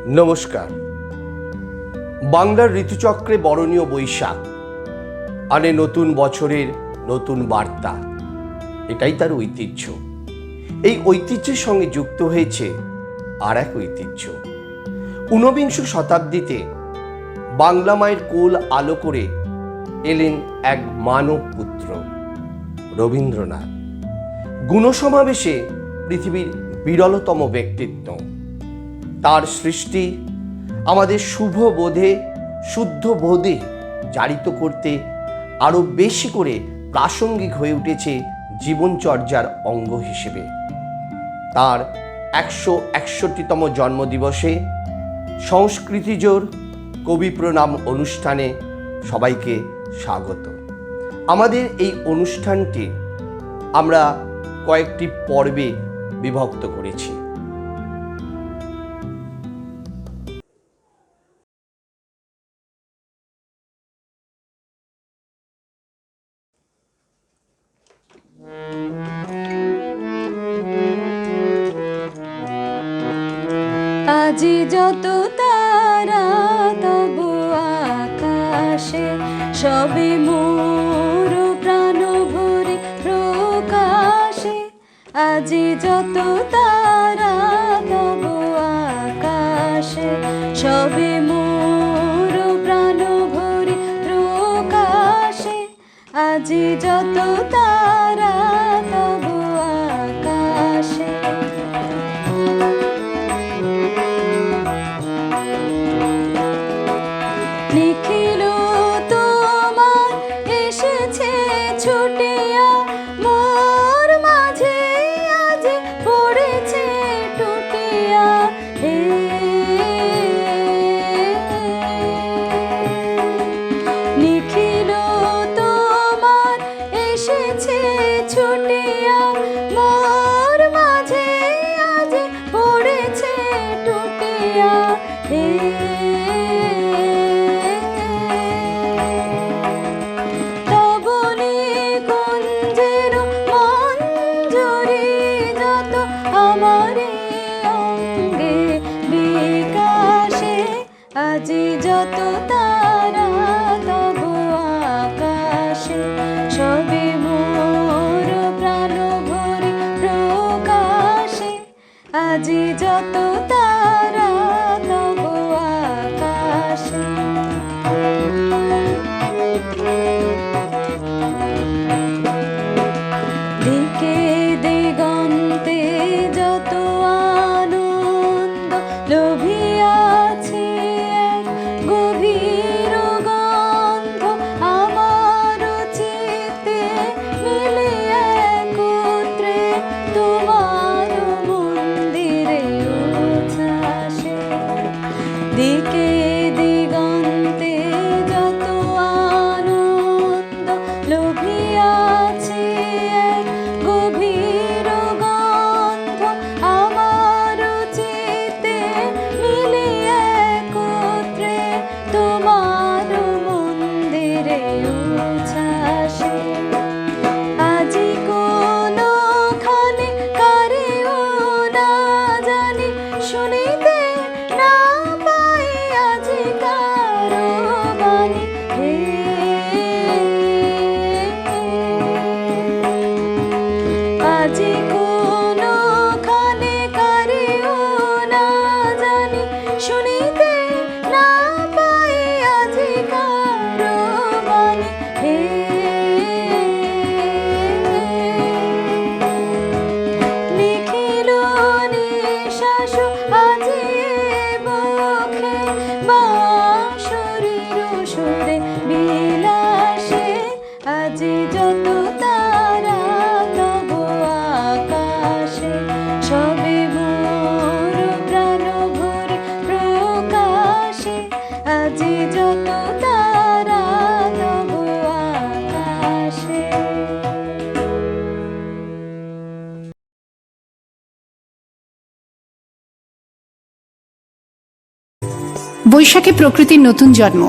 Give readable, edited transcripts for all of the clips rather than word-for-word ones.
নমস্কার। বাংলার ঋতুচক্রে বরণীয় বৈশাখ আনে নতুন বছরের নতুন বার্তা। এটাই তার ঐতিহ্য। এই ঐতিহ্যের সঙ্গে যুক্ত হয়েছে আর এক ঐতিহ্য। ঊনবিংশ শতাব্দীতে বাংলা মায়ের কোল আলো করে এলেন এক মানব পুত্র, রবীন্দ্রনাথ। গুণসমাবেশে পৃথিবীর বিরলতম ব্যক্তিত্ব। তার সৃষ্টি আমাদের শুভ বোধে, শুদ্ধ বোধে জারিত করতে আরও বেশি করে প্রাসঙ্গিক হয়ে উঠেছে জীবনচর্যার অঙ্গ হিসেবে। তার 161তম জন্মদিবসে সংস্কৃতিজোর কবি প্রণাম অনুষ্ঠানে সবাইকে স্বাগত। আমাদের এই অনুষ্ঠানটি আমরা কয়েকটি পর্বে বিভক্ত করেছি। আজি যত তারা তবু আকাশে, সবে মোর প্রাণ ভরে প্রকাশে। আজি যত তারা তবু আকাশে, সবে মোর প্রাণ ভরে প্রকাশে। আজি যত তারা তবু আকাশে। নিখিল তোমার এসেছে ছুটিয়া, মোর মাঝে আজ পড়েছে টুটিয়া। নিখিল তোমার এসেছে ছুটিয়া, মোর মাঝে আজ পড়েছে টুটিয়া। আজি যত তারা তবু আকাশে, সবে মোর প্রাণ ভরে প্রকাশে। আজি যত তারা তবু আকাশে। দিকে দিগন্তে যত আনন্দ লোভিয়াছে, গভীর গন্ধ আমার চিত্তে মিলে একত্রে তোমার মন্দিরে উচ্ছ্বাসে। দিকে দিগন্তে যত আনন্দ লোভিয়াছে, গভীর গন্ধ আমার চিত্তে মিলে একত্রে তোমার মন্দিরে উচ্ছ্বাসে। আজি কোনখানে কারেও না জানি, শুনিতে না পাই আজি কারো বাণী। আজি কোনখানে কারেও না জানি, শুনিতে না পাই আজি কারো বাণী। নিখিল নিঃশ্বাস আজি বুকে, বাঁশরীর সুরে বিলাসে। আজি যত তারা তবু আকাশে, সবে মোর প্রাণ ভরে প্রকাশে। আজি যত তারা তবু আকাশে। বৈশাখে প্রকৃতির নতুন জন্ম,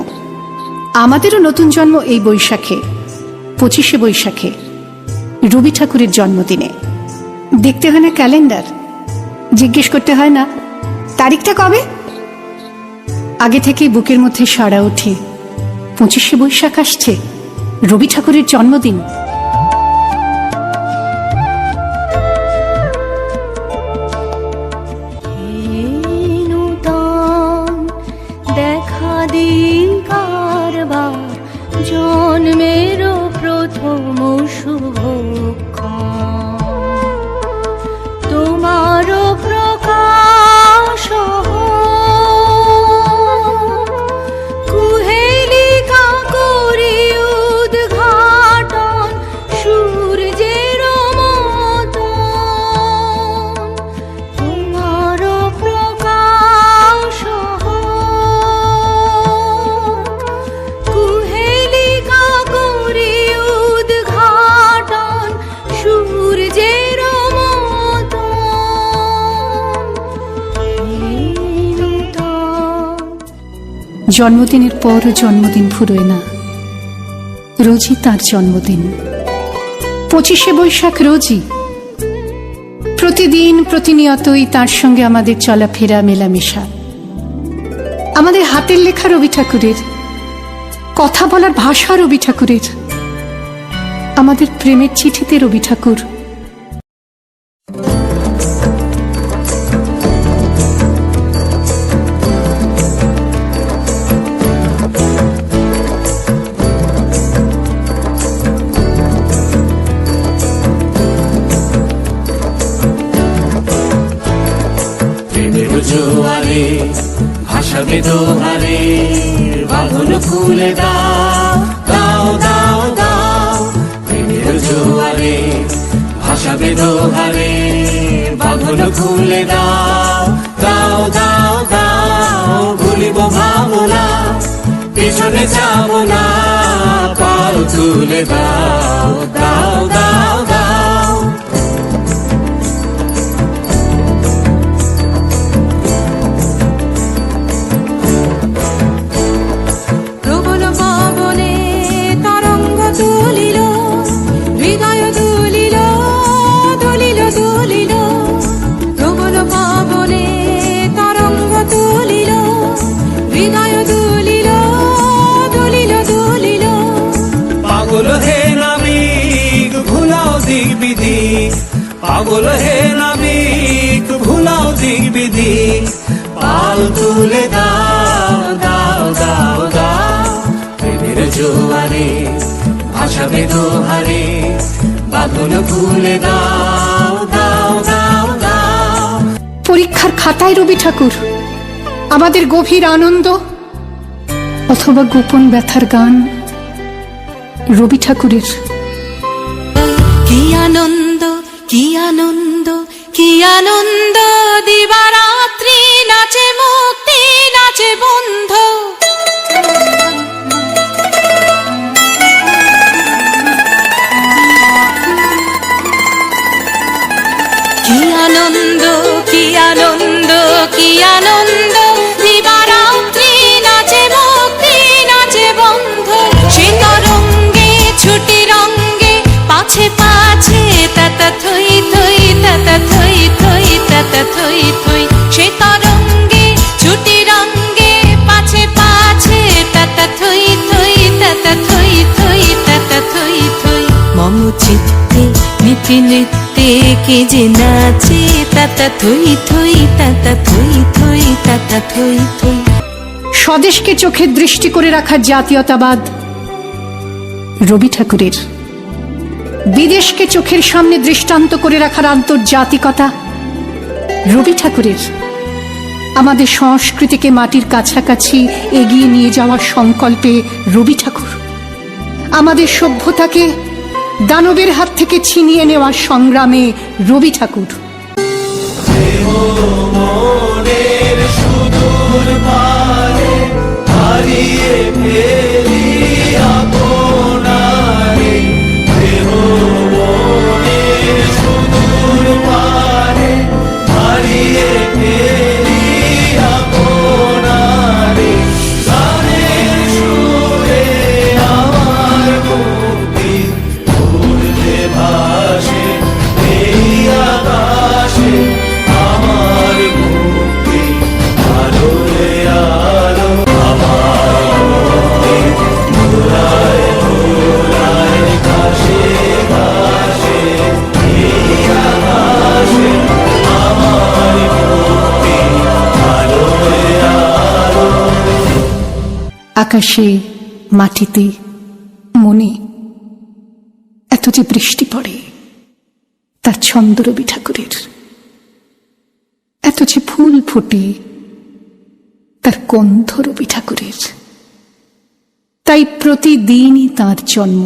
আমাদেরও নতুন জন্ম এই বৈশাখে, 25শে বৈশাখে, রবি ঠাকুরের জন্মদিনে। দেখতে হয় না ক্যালেন্ডার, জিজ্ঞেস করতে হয় না তারিখটা কবে, আগে থেকেই বুকের মধ্যে সাড়া ওঠে, 25শে বৈশাখ আসছে, রবি ঠাকুরের জন্মদিন। দেখা দিন কারবার জন্মেরও প্রথম শুভক্ষণ, তোমারও প্রকাশ কুহেলিকা করি উদ্ঘাটন সূর্যের মতন, তোমারও প্রকাশ কুহেলিকা করি উদ্ঘাটন সূর্যের জন্মদিনের পরও জন্মদিন ফুরোয় না, রোজই তার জন্মদিন। 25শে বৈশাখ রোজই, প্রতিদিন প্রতিনিয়তই তার সঙ্গে আমাদের চলাফেরা মেলামেশা। আমাদের হাতের লেখা রবি ঠাকুরের, কথা বলার ভাষা রবি ঠাকুরের, আমাদের প্রেমের চিঠিতে রবি ঠাকুর। জোয়ারে ভাসাবে দোহারে, বাঁধন খুলে দাও দাও দাও দাও। প্রেমের জোয়ারে ভাসাবে দোহারে, বাঁধন খুলে দাও দাও দাও দাও। ভুলিব ভাবনা, পেছনে যাব না, পাল তুলে দাও দাও দাও দাও। প্রবল পবনে তরঙ্গ তুলিল, হৃদয় দুলিল দুলিল দুলিল। প্রবল পবনে তরঙ্গ তুলিল, হৃদয় দুলিল দুলিল দুলিল। পাগল হে নাবিক ভুলাও দিক বিদিক, পাগল হে নাবিক ভুলাও দিক বিদিক। পাল তুলে দাও দাও দাও দাও। প্রেমের জোয়ারে ভাসাবে দোহারে, বাঁধন খুলে দাও দাও দাও দাও। পরীক্ষার খাতায় রবি ঠাকুর, আমাদের গভীর আনন্দ অথবা গোপন ব্যথার গান রবি ঠাকুরের। কি আনন্দ কি আনন্দ কি আনন্দ, দিবারাত্রি নাচে মুক্তি নাচে বন্ধ। কি আনন্দ কি আনন্দ কি আনন্দ, দিবারাত্রি নাচে মুক্তি নাচে বন্ধ। সে তরঙ্গে ছুটি রঙ্গে পাছে পাছে তাতা থই থই তাতা থই থই তাতা থই থই। সে তরঙ্গে ছুটি রঙ্গে পাছে পাছে তাতা থই থই তাতা থই থই তাতা থই থই। মম চিত্তে নীতি নৃত্যে কে যে নাচে, তাতা থই থই তাতা থই থই তাতা থই থই। স্বদেশকে চোখের দৃষ্টি করে রাখার জাতীয়তাবাদ রবি ঠাকুরের, বিদেশকে চোখের সামনে দৃষ্টান্ত করে রাখার আন্তর্জাতিকতা রবি ঠাকুরের, আমাদের সংস্কৃতিকে মাটির কাছাকাছি এগিয়ে নিয়ে যাওয়ার সংকল্পে রবি ঠাকুর, আমাদের সভ্যতাকে দানবের হাত থেকে ছিনিয়ে নেওয়ার সংগ্রামে রবি ঠাকুর। মনের সুদূর পারে হারিয়ে ফেলি আপনারে, দেহ মনের সুদূর পারে হারিয়ে ফেলি আপনারে। গানের সুরে আমার মুক্তি উড়তে ভাসে এই আকাশে, আমার মুক্তি আলোরে আকাশে, মাটিতে, মনে এত যে বৃষ্টি পড়ে তার ছন্দ রবি ঠাকুরের, এত যে ফুল ফোটে তার গন্ধ রবি ঠাকুরের। তাই প্রতিদিনই তাঁর জন্ম,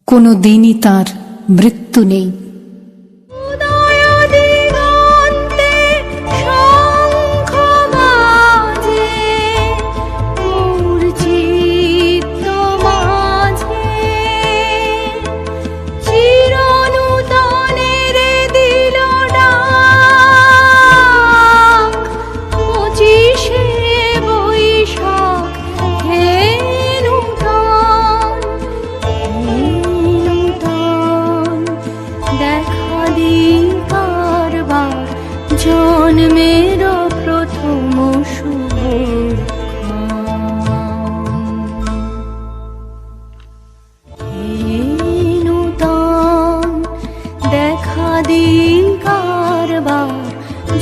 কোনো দিনই তাঁর মৃত্যু নেই। জন্মের প্রথম শুভ নূতন দেখা দিন কারবার,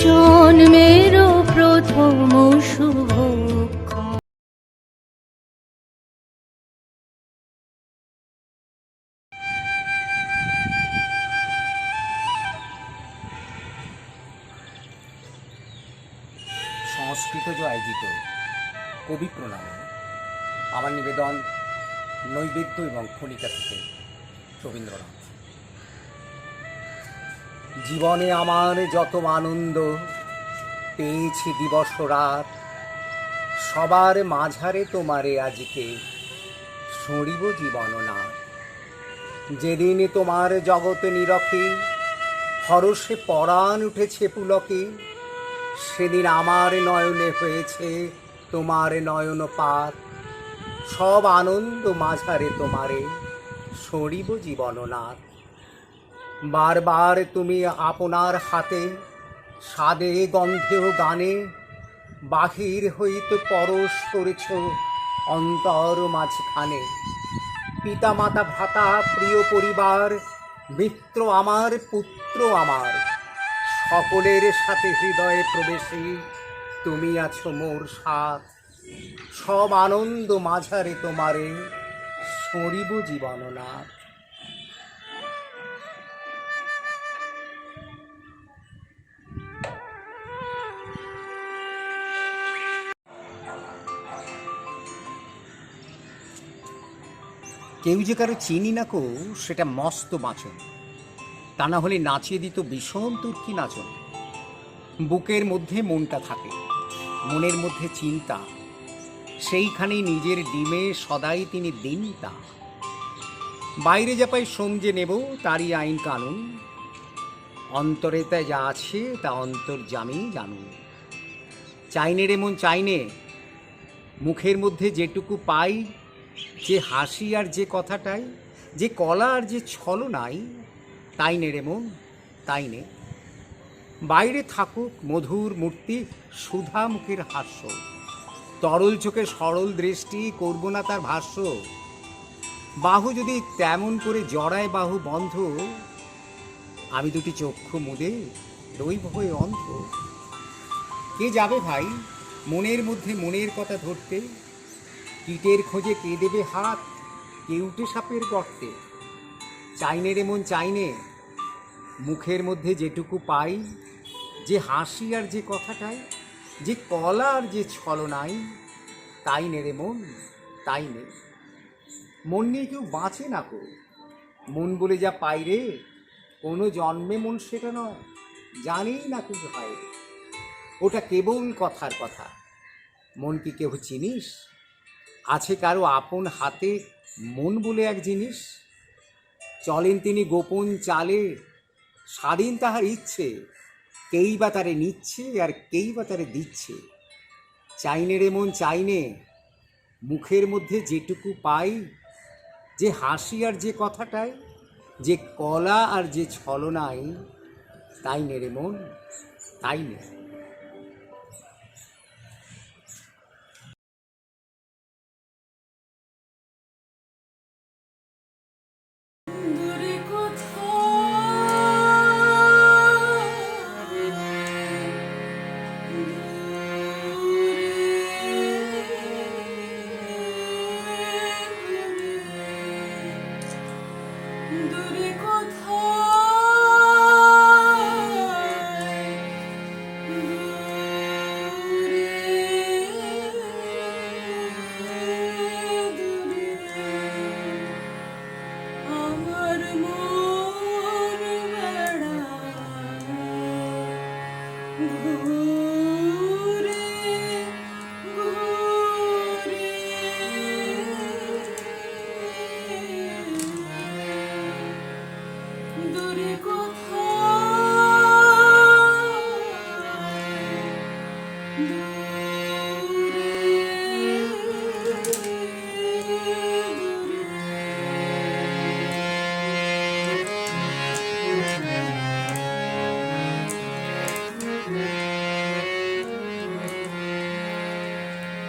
জন্মের প্রথম শুভ। সংস্কৃতজ আয়োজিত কবি প্রণামে আমার নিবেদন নৈবেদ্য এবং খনিকা থেকে রবীন্দ্রনাথ। জীবনে আমার যত আনন্দ পেয়েছি দিবস রাত, সবার মাঝারে তোমারে আজকে সরিব জীবন না। যেদিন তোমার জগতে নিরখে হরষে পরাণ উঠেছে পুলকে, সেদিন আমার নয়নে হয়েছে তোমার নয়ন পাত। সব আনন্দ মাঝারে তোমারে সরিব জীবননাথ। বারবার তুমি আপনার হাতে স্বাদে গন্ধেও গানে বাহির হইতে পরশ করেছ অন্তর মাঝখানে। পিতা মাতা ভ্রাতা প্রিয় পরিবার মিত্র আমার পুত্র আমার, সকলের সাথে হৃদয়ে প্রবেশে তুমি আছো মোর সাথ। সব আনন্দ মাঝারে তোমারে সরিব জীবননাথ। কেউ যে কারো চিনি না কো সেটা মস্ত বাঁচন, তা না হলে নাচিয়ে দিত ভীষণ তুর্কি নাচন। বুকের মধ্যে মনটা থাকে, মনের মধ্যে চিন্তা, সেইখানেই নিজের ডিমে সদাই তিনি দিনটা। বাইরে যা পাই সমঝে নেব তারই আইন কানুন, অন্তরে তা যা আছে তা অন্তর্যামী জানুন। চাইনে রে মন চাইনে, মুখের মধ্যে যেটুকু পাই, যে হাসি আর যে কথাটাই, যে কলা আর যে ছলনাই, তাই নে রে মন তাই নে। বাইরে থাকুক মধুর মূর্তি সুধা মুখের হাস্য, তরল চোখে সরল দৃষ্টি করব না তার ভাষ্য। বাহু যদি তেমন করে জড়ায় বাহু বন্ধ, আমি দুটি চক্ষু মুদে রইব হয়ে অন্ধ। কে যাবে ভাই মনের মধ্যে মনের কথা ধরতে, কীটের খোঁজে কে দেবে হাত কেউটে সাপের গর্তে। চাইনে রে মন চাইনে, মুখের মধ্যে যেটুকু পাই, যে হাসি আর যে কথাটাই, যে কলা আর যে ছলনাই, তাই নে রে মন তাই নে। মন নিয়ে কেউ বাঁচে না কো, মন বলে যা পাই রে কোনো জন্মে মন সেটা নয়, জানেই না কিছু হয়, ওটা কেবল কথার কথা। মন কি কেউ চিনিস? আছে কারো আপন হাতে মন বলে এক জিনিস। চলেন তিনি গোপন চালে, স্বাধীন তাহার ইচ্ছে, কেই বা তারে নিচ্ছে আর কেই বা তারে দিচ্ছে। চাইনে রে মন চাইনে, মুখের মধ্যে যেটুকু পাই, যে হাসি আর যে কথাটাই, যে কলা আর যে ছলনাই, তাই নে রে মন তাই নে।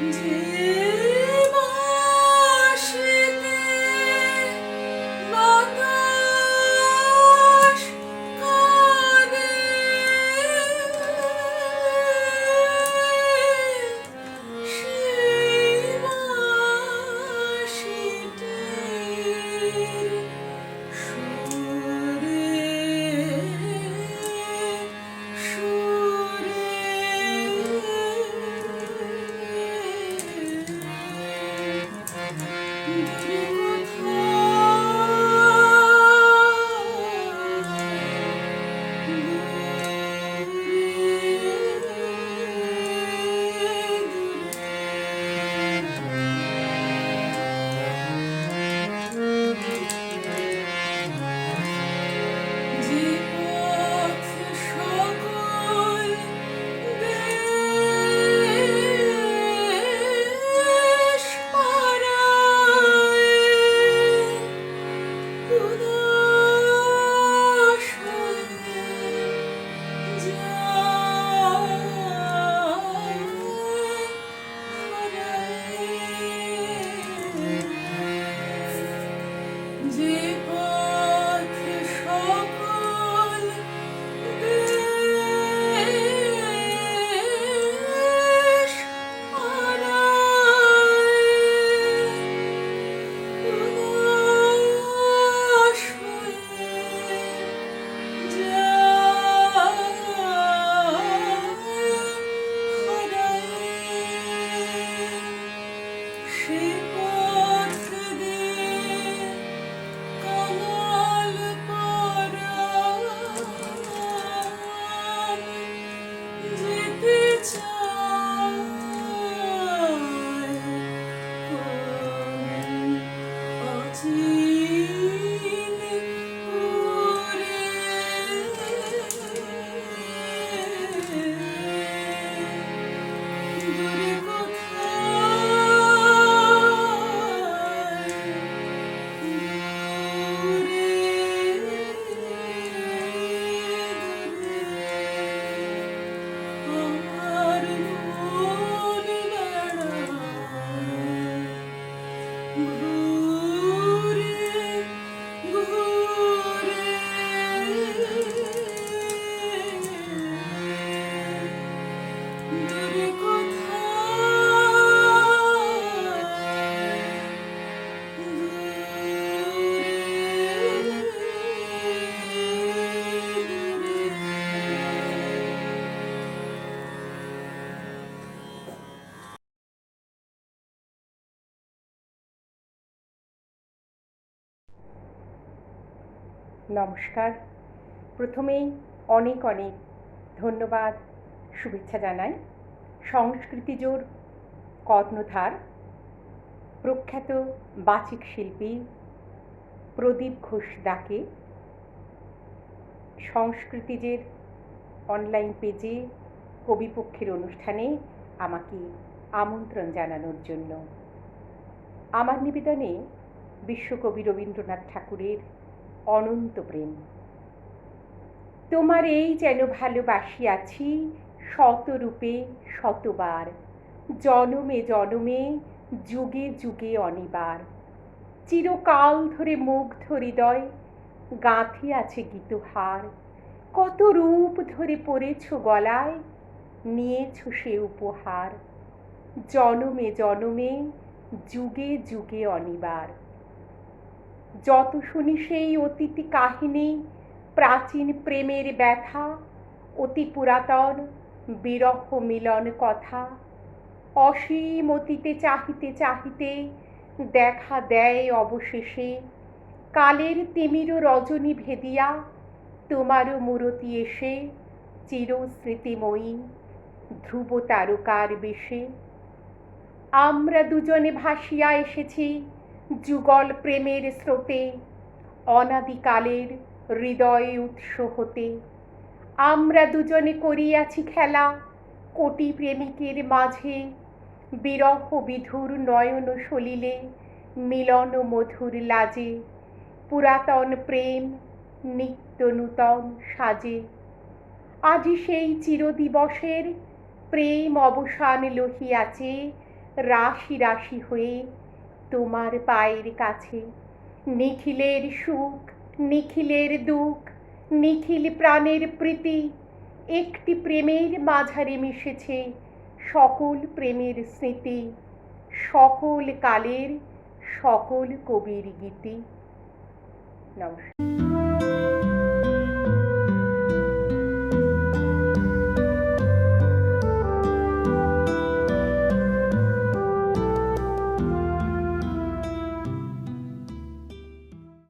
যে বাঁশিতে বাতাস কাঁদে, সেই বাঁশিটির সুরে সুরে দূরে যে পথ সকল দেশ পারায়, উদাস হয়ে যায় হারায়। যে পথ সকল দেশ পারায়, উদাস হয়ে যায় হারায়। সে পথ দিয়ে কাঙাল পরাণ যেতে চায়, কোন অচিন পুরে। দূরে কোথায়, দূরে আমার মন বেড়ায়, ঘুরে ঘুরে। দূরে কোথায়, নমস্কার। প্রথমেই অনেক অনেক ধন্যবাদ, শুভেচ্ছা জানাই সংস্কৃতিজোর কর্ণধার প্রখ্যাত বাচিক শিল্পী প্রদীপ ঘোষ দাকে সংস্কৃতিজের অনলাইন পেজে কবিপক্ষের অনুষ্ঠানে আমাকে আমন্ত্রণ জানানোর জন্য। আমার নিবেদনে বিশ্বকবি রবীন্দ্রনাথ ঠাকুরের অনন্ত প্রেম। তোমার এই যেন ভালোবাসিয়াছি শতরূপে শতবার, জনমে জনমে যুগে যুগে অনিবার। চিরকাল ধরে মুগ্ধ হৃদয় গাঁথি আছে গীতহার, কত রূপ ধরে পড়েছ গলায়, নিয়েছ সে উপহার। জনমে জনমে যুগে যুগে অনিবার। যত শুনি সেই অতীতি কাহিনী, প্রাচীন প্রেমের ব্যথা, অতি পুরাতন বিরহ মিলন কথা, অসীম অতীতে চাহিতে চাহিতে দেখা দেয় অবশেষে কালের তিমির রজনী ভেদিয়া তোমারও মূরতি এসে চিরস্মৃতিময়ী ধ্রুব তারকার বেশে। আমরা দুজনে ভাসিয়া এসেছি যুগল প্রেমের স্রোতে, অনাদিকালের হৃদয়ে উৎস হতে। আমরা দুজনে করিয়াছি খেলা কোটি প্রেমিকের মাঝে, বিরহ বিধুর নয়ন সলিলে মিলন মধুর লাজে। পুরাতন প্রেম নিত্য নূতন সাজে। আজি সেই চিরদিবসের প্রেম অবসান লহিয়াছে, রাশি রাশি হয়ে তোমার পায়ের কাছে। নিখিলের সুখ, নিখিলের দুঃখ, নিখিল প্রাণের প্রীতি, একটি প্রেমের মাঝারে মিশেছে সকল প্রেমের স্মৃতি, সকল কালের সকল কবির গীতি। নমস্কার।